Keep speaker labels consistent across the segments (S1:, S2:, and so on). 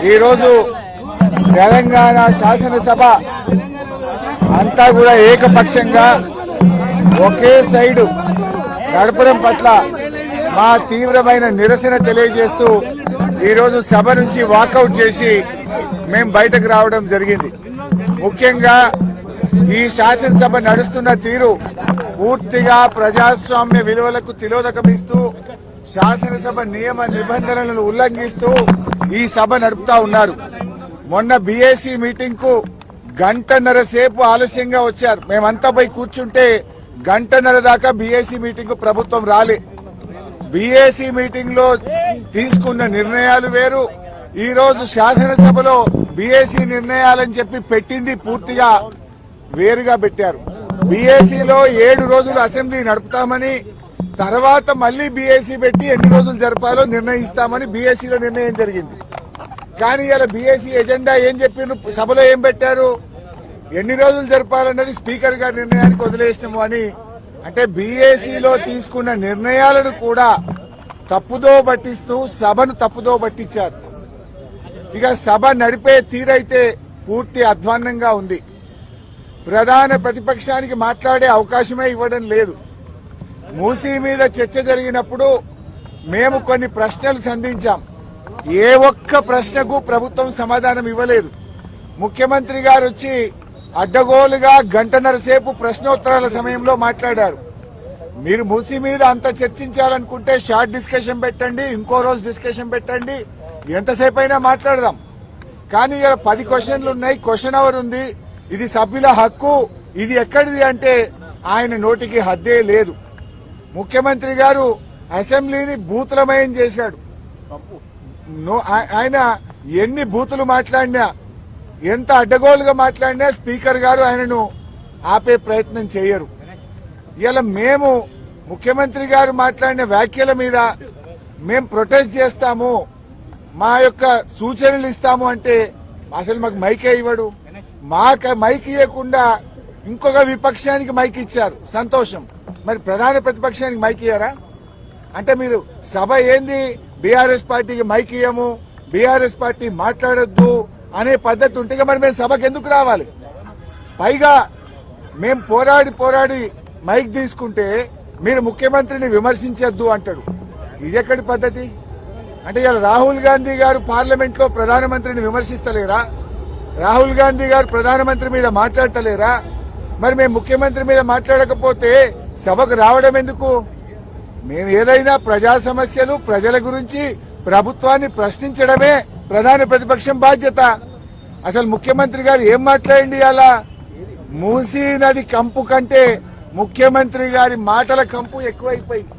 S1: ఈరోజు తెలంగాణ శాసనసభ అంతా కూడా ఏకపక్షంగా ఒకే సైడు నడపడం పట్ల మా తీవ్రమైన నిరసన తెలియజేస్తూ ఈరోజు సభ నుంచి వాకౌట్ చేసి మేము బయటకు రావడం జరిగింది. ముఖ్యంగా ఈ శాసనసభ నడుస్తున్న తీరు పూర్తిగా ప్రజాస్వామ్య విలువలకు తిలోదకమిస్తూ శాసనసభ నియమ నిబంధనలను ఉల్లంఘిస్తూ ఈ సభ నడుపుతా ఉన్నారు. మొన్న బీఏసీ మీటింగ్ కు గంటన్నర సేపు ఆలస్యంగా వచ్చారు. మేమంతా పోయి కూర్చుంటే గంటన్నర దాకా బీఏసీ మీటింగ్ కు ప్రభుత్వం రాలే. బీఏసీ మీటింగ్ లో తీసుకున్న నిర్ణయాలు వేరు, ఈ రోజు శాసనసభలో బీఏసీ నిర్ణయాలని చెప్పి పెట్టింది పూర్తిగా వేరుగా పెట్టారు. బీఏసీలో 7 రోజులు అసెంబ్లీ నడుపుతామని, తర్వాత మళ్లీ బీఏసీ పెట్టి ఎన్ని రోజులు జరపాలో నిర్ణయిస్తామని బీఏసీలో నిర్ణయం జరిగింది. కానీ ఇలా బీఏసీ ఎజెండా ఏం చెప్పారు, సభలో ఏం పెట్టారు, ఎన్ని రోజులు జరపాలన్నది స్పీకర్ గారి నిర్ణయానికి వదిలేసినాము అని. అంటే బీఏసీలో తీసుకున్న నిర్ణయాలను కూడా తప్పుదో పట్టిస్తూ సభను తప్పుదో పట్టించారు. ఇక సభ నడిపే తీరైతే పూర్తి అధ్వాన్నంగా ఉంది. ప్రధాన ప్రతిపక్షానికి మాట్లాడే అవకాశమే ఇవ్వడం లేదు. మూసీ మీద చర్చ జరిగినప్పుడు మేము కొన్ని ప్రశ్నలు సంధించాం. ఏ ఒక్క ప్రశ్నకు ప్రభుత్వం సమాధానం ఇవ్వలేదు. ముఖ్యమంత్రి గారు వచ్చి అడ్డగోలుగా గంటన్నర సేపు ప్రశ్నోత్తరాల సమయంలో మాట్లాడారు. మీరు మూసీ మీద అంత చర్చించాలనుకుంటే షార్ట్ డిస్కషన్ పెట్టండి, ఇంకో రోజు డిస్కషన్ పెట్టండి, ఎంతసేపు అయినా మాట్లాడదాం. కానీ ఇలా 10 క్వశ్చన్లు ఉన్నాయి, క్వశ్చన్ అవర్ ఉంది, ఇది సభ్యుల హక్కు, ఇది ఎక్కడిది అంటే ఆయన నోటికి హద్దే లేదు. ముఖ్యమంత్రి గారు అసెంబ్లీని బూతులమయం చేశాడు. ఆయన ఎన్ని బూతులు మాట్లాడినా, ఎంత అడ్డగోలుగా మాట్లాడినా స్పీకర్ గారు ఆయనను ఆపే ప్రయత్నం చేయరు. ఇలా మేము ముఖ్యమంత్రి గారు మాట్లాడిన వ్యాఖ్యల మీద మేము ప్రొటెస్ట్ చేస్తాము, మా యొక్క సూచనలు ఇస్తాము అంటే అసలు మాకు మైకే ఇవ్వడు. మాకు మైక్ ఇవ్వకుండా ఇంకొక విపక్షానికి మైక్ ఇచ్చారు, సంతోషం. మరి ప్రధాన ప్రతిపక్షానికి మైక్ ఇయ్యారా? అంటే మీరు సభ ఏంది, బీఆర్ఎస్ పార్టీకి మైక్ ఇయ్యము, బీఆర్ఎస్ పార్టీ మాట్లాడొద్దు అనే పద్ధతి ఉంటే మరి మేము సభకు ఎందుకు రావాలి? పైగా మేము పోరాడి మైక్ తీసుకుంటే మీరు ముఖ్యమంత్రిని విమర్శించొద్దు అంటాడు. ఇది ఎక్కడి పద్ధతి? అంటే ఇలా రాహుల్ గాంధీ గారు పార్లమెంట్ లో ప్రధానమంత్రిని విమర్శిస్తలేరా? రాహుల్ గాంధీ గారు ప్రధానమంత్రి మీద మాట్లాడతలేరా? మరి మేము ముఖ్యమంత్రి మీద మాట్లాడకపోతే సభకు రావడం ఎందుకు? మేము ఏదైనా ప్రజా సమస్యలు, ప్రజల గురించి ప్రభుత్వాన్ని ప్రశ్నించడమే ప్రధాన ప్రతిపక్షం బాధ్యత. అసలు ముఖ్యమంత్రి గారు ఏం మాట్లాడింది? అలా మూసీ నది కంపు కంటే ముఖ్యమంత్రి గారి మాటల కంపు ఎక్కువైపోయింది.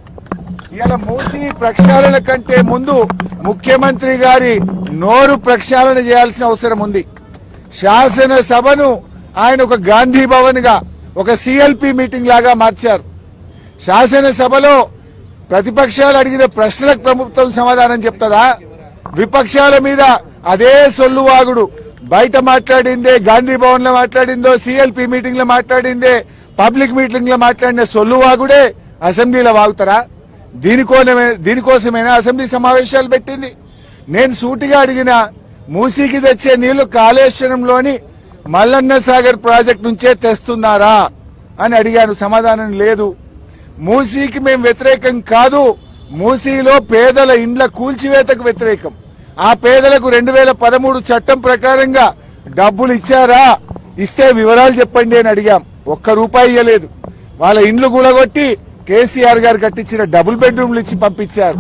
S1: ఇవాళ మూసీ ప్రక్షాళన కంటే ముందు ముఖ్యమంత్రి గారి నోరు ప్రక్షాళన చేయాల్సిన అవసరం ఉంది. శాసనసభను ఆయన ఒక గాంధీ భవన్ గా, ఒక సిఎల్పి మీటింగ్ లాగా మార్చారు. శాసనసభలో ప్రతిపక్షాలు అడిగిన ప్రశ్నలకు ప్రభుత్వం సమాధానం చెప్తుందా? విపక్షాల మీద అదే సొల్లువాగుడు, బయట మాట్లాడిందే, గాంధీ భవన్ లో మాట్లాడిందో, సిఎల్పి మీటింగ్ లో మాట్లాడిందే, పబ్లిక్ మీటింగ్ లో మాట్లాడిన సొల్లువాగుడే అసెంబ్లీలో వాగుతారా? దీనికోసమైనా అసెంబ్లీ సమావేశాలు పెట్టింది. నేను సూటిగా అడిగిన, మూసీకి తెచ్చే నీళ్లు కాళేశ్వరంలోని మల్లన్న సాగర్ ప్రాజెక్టు నుంచే తెస్తున్నారా అని అడిగాను, సమాధానం లేదు. మూసీకి మేము వ్యతిరేకం కాదు, మూసీలో పేదల ఇండ్ల కూల్చివేతకు వ్యతిరేకం. ఆ పేదలకు 2013 చట్టం ప్రకారంగా డబ్బులు ఇచ్చారా? ఇస్తే వివరాలు చెప్పండి అని అడిగాం. ₹1 ఇయ్యలేదు. వాళ్ళ ఇండ్లు కూలగొట్టి కేసీఆర్ గారు కట్టించిన డబుల్ బెడ్రూమ్లు ఇచ్చి పంపించారు.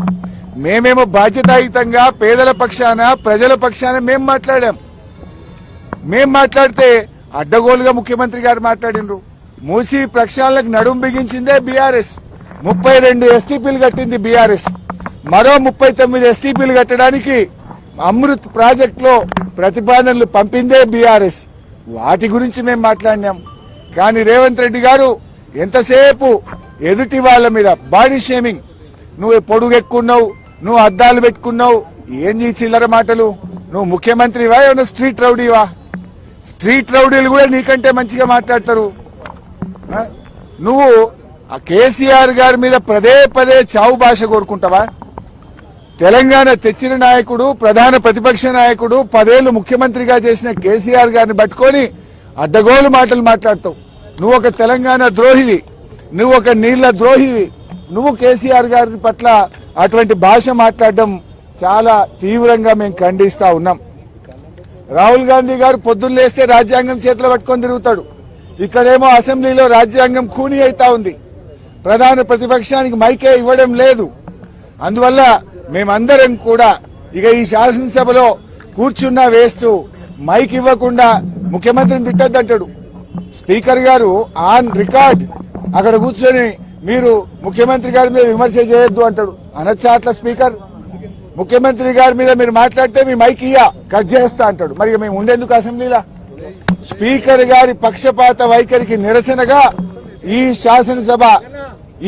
S1: మేమేమో బాధ్యతాయుతంగా పేదల పక్షాన, ప్రజల పక్షాన మేము మాట్లాడాం. మేం మాట్లాడితే అడ్డగోలుగా ముఖ్యమంత్రి గారు మాట్లాడినరు. మూసీ ప్రక్షాళనకు నడుం బిగించిందే బీఆర్ఎస్. 32 ఎస్టీపీలు కట్టింది బీఆర్ఎస్. మరో 39 ఎస్టీపీలు కట్టడానికి అమృత్ ప్రాజెక్టులో ప్రతిపాదనలు పంపిందే బీఆర్ఎస్. వాటి గురించి మేము మాట్లాడినాం. కానీ రేవంత్ రెడ్డి గారు ఎంతసేపు ఎదుటి వాళ్ళ మీద బాడీ షేమింగ్, నువ్వు పొడుగెక్కున్నావు, నువ్వు అద్దాలు పెట్టుకున్నావు, ఏం చిల్లర మాటలు, నువ్వు ముఖ్యమంత్రివా ఏమన్నా స్ట్రీట్ రౌడీవా? స్ట్రీట్ రౌడీలు కూడా నీకంటే మంచిగా మాట్లాడతారు. నువ్వు ఆ కేసీఆర్ గారి మీద పదే చావు భాష కోరుకుంటావా? తెలంగాణ తెచ్చిన నాయకుడు, ప్రధాన ప్రతిపక్ష నాయకుడు, 10 ఏళ్లు ముఖ్యమంత్రిగా చేసిన కేసీఆర్ గారిని పట్టుకొని అడ్డగోలు మాటలు మాట్లాడతావు. నువ్వు ఒక తెలంగాణ ద్రోహివి, నువ్వు ఒక నీళ్ల ద్రోహివి. నువ్వు కేసీఆర్ గారి పట్ల అటువంటి భాష మాట్లాడడం చాలా తీవ్రంగా మేము ఖండిస్తా ఉన్నాం. రాహుల్ గాంధీ గారు పొద్దున్న లేస్తే రాజ్యాంగం చేతిలో పట్టుకొని తిరుగుతాడు. ఇక్కడేమో అసెంబ్లీలో రాజ్యాంగం ఖూనీ అవుతా ఉంది. ప్రధాన ప్రతిపక్షానికి మైకే ఇవ్వడం లేదు. అందువల్ల మేమందరం కూడా ఇక ఈ శాసనసభలో కూర్చున్నా వేస్తూ మైక్ ఇవ్వకుండా ముఖ్యమంత్రిని తిట్టొద్దంటాడు. స్పీకర్ గారు ఆన్ రికార్డ్ అక్కడ కూర్చొని మీరు ముఖ్యమంత్రి గారి మీద విమర్శ చేయొద్దు అంటాడు. అనొచ్చా అట్లా స్పీకర్? ముఖ్యమంత్రి గారి మీద మీరు మాట్లాడితే మీ మైక్ కట్ చేస్తా అంటాడు. మరి మేము ఉండేందుకు అసెంబ్లీలా? స్పీకర్ గారి పక్షపాత వైఖరికి నిరసనగా ఈ శాసనసభ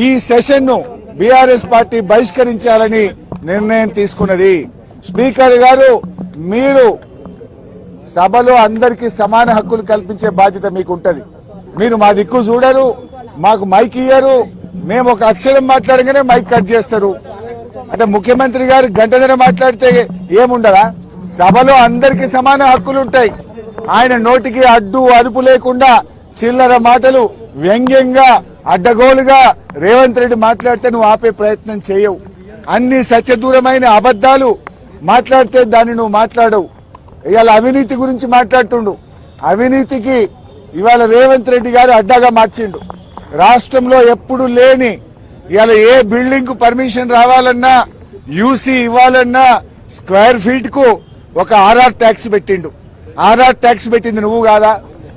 S1: ఈ సెషన్ ను బీఆర్ఎస్ పార్టీ బహిష్కరించాలని నిర్ణయం తీసుకున్నది. స్పీకర్ గారు, మీరు సభలో అందరికీ సమాన హక్కులు కల్పించే బాధ్యత మీకు ఉంటది. మీరు మా దిక్కు చూడరు, మాకు మైక్ ఇయ్యరు. మేము ఒక అక్షరం మాట్లాడగానే మైక్ కట్ చేస్తారు. అంటే ముఖ్యమంత్రి గారు గంటన్నర మాట్లాడితే ఏముండదా? సభలో అందరికీ సమాన హక్కులు ఉంటాయి. ఆయన నోటికి అడ్డు అదుపు లేకుండా చిల్లర మాటలు వ్యంగ్యంగా అడ్డగోలుగా రేవంత్ రెడ్డి మాట్లాడితే నువ్వు ఆపే ప్రయత్నం చేయవు. అన్ని సత్యదూరమైన అబద్దాలు మాట్లాడితే దాన్ని నువ్వు మాట్లాడవు. ఇవాళ అవినీతి గురించి మాట్లాడుతుండు. అవినీతికి ఇవాళ రేవంత్ రెడ్డి గారు అడ్డాగా మార్చిండు. రాష్ట్రంలో ఎప్పుడు లేని ఇవాళ ఏ బిల్డింగ్ కు పర్మిషన్ రావాలన్నా, యూసీ ఇవ్వాలన్నా స్క్వేర్ ఫీట్ కు ఒక ఆర్ఆర్ ట్యాక్స్ పెట్టిండు. ఆర్ఆర్ ట్యాక్స్ పెట్టింది నువ్వు కాదా?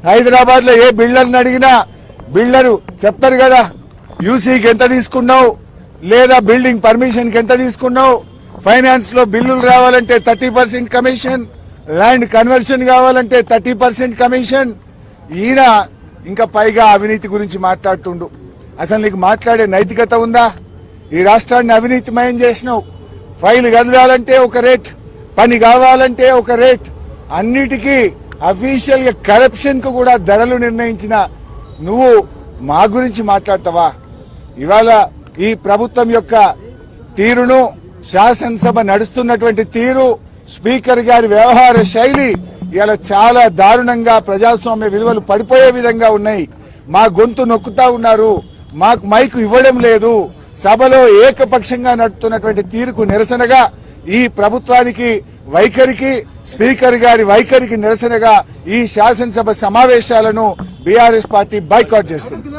S1: హైదరాబాద్ లో ఏ బిల్డర్ని అడిగినా బిల్డరు చెప్తారు కదా, యూసీకి ఎంత తీసుకున్నావు, లేదా బిల్డింగ్ పర్మిషన్ కి ఎంత తీసుకున్నావు, ఫైనాన్స్ లో బిల్లులు రావాలంటే 30% కమిషన్, ల్యాండ్ కన్వర్షన్ కావాలంటే 30% కమిషన్. ఈయన ఇంకా పైగా అవినీతి గురించి మాట్లాడుతుండు. అసలు నీకు మాట్లాడే నైతికత ఉందా? ఈ రాష్ట్రాన్ని అవినీతిమయం చేసినావు. ఫైల్ కదలాలంటే ఒక రేట్, పని కావాలంటే ఒక రేట్, అన్నిటికీ అఫీషియల్ గా కరప్షన్ కు కూడా ధరలు నిర్ణయించిన నువ్వు మా గురించి మాట్లాడతావా? ఇవాళ ఈ ప్రభుత్వం యొక్క తీరును, శాసనసభ నడుస్తున్నటువంటి తీరు, స్పీకర్ గారి వ్యవహార శైలి ఇలా చాలా దారుణంగా ప్రజాస్వామ్య విలువలు పడిపోయే విధంగా ఉన్నాయి. మా గొంతు నొక్కుతా ఉన్నారు, మాకు మైకు ఇవ్వడం లేదు. సభలో ఏకపక్షంగా నడుపుతున్నటువంటి తీరుకు నిరసనగా, ఈ ప్రభుత్వానికి వైఖరికి, స్పీకర్ గారి వైఖరికి నిరసనగా ఈ శాసనసభ సమావేశాలను బీఆర్ఎస్ పార్టీ బైకాట్ చేస్తుంది.